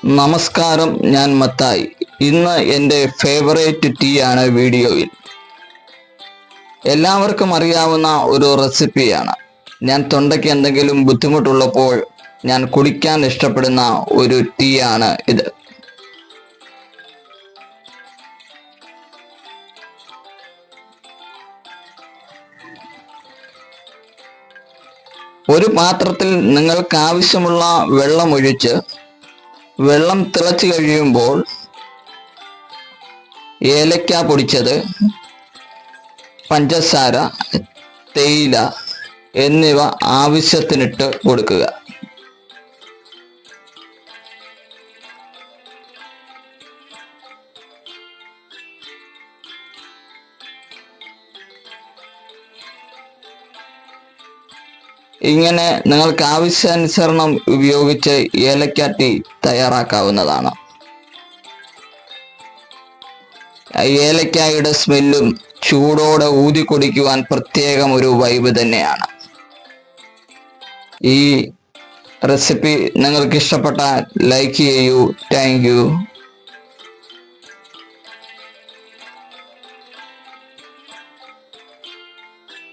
നമസ്കാരം, ഞാൻ മത്തായി. ഇന്ന് എൻ്റെ ഫേവറേറ്റ് ടീ ആണ് വീഡിയോയിൽ. എല്ലാവർക്കും അറിയാവുന്ന ഒരു റെസിപ്പിയാണ്. ഞാൻ തൊണ്ടയ്ക്ക് എന്തെങ്കിലും ബുദ്ധിമുട്ടുള്ളപ്പോൾ ഞാൻ കുടിക്കാൻ ഇഷ്ടപ്പെടുന്ന ഒരു ടീ ആണ് ഇത്. ഒരു പാത്രത്തിൽ നിങ്ങൾക്ക് ആവശ്യമുള്ള വെള്ളം ഒഴിച്ച് വെള്ളം തിളച്ചു കഴിയുമ്പോൾ ഏലക്ക പൊടിച്ചത്, പഞ്ചസാര, തേയില എന്നിവ ആവശ്യത്തിനിട്ട് കൊടുക്കുക. ഇങ്ങനെ നിങ്ങൾക്ക് ആവശ്യാനുസരണം ഉപയോഗിച്ച് ഏലക്ക ടീ തയ്യാറാക്കാവുന്നതാണ്. ഏലക്കായുടെ സ്മെല്ലും ചൂടോടെ ഊതി കുടിക്കുവാൻ പ്രത്യേകം ഒരു വൈബ് തന്നെയാണ്. ഈ റെസിപ്പി നിങ്ങൾക്ക് ഇഷ്ടപ്പെട്ടാൽ ലൈക്ക് ചെയ്യൂ. Thank you.